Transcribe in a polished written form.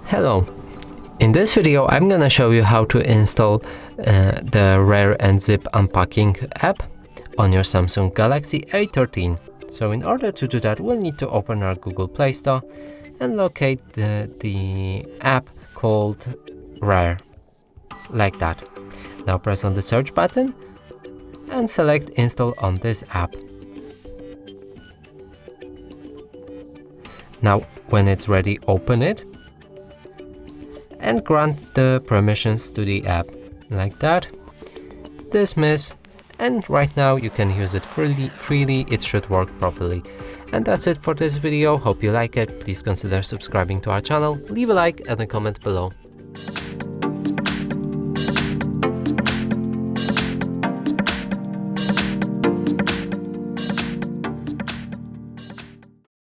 Hello, in this video I'm gonna show you how to install the RAR&ZIP unpacking app on your Samsung Galaxy A13. So in order to do that, we'll need to open our Google Play Store and locate the app called RAR, like that. Now press on the search button and select install on this app. Now when it's ready, open it and grant the permissions to the app, like that. Dismiss, and right now you can use it freely. It should work properly. And that's it for this video. Hope you like it. Please consider subscribing to our channel, leave a like and a comment below.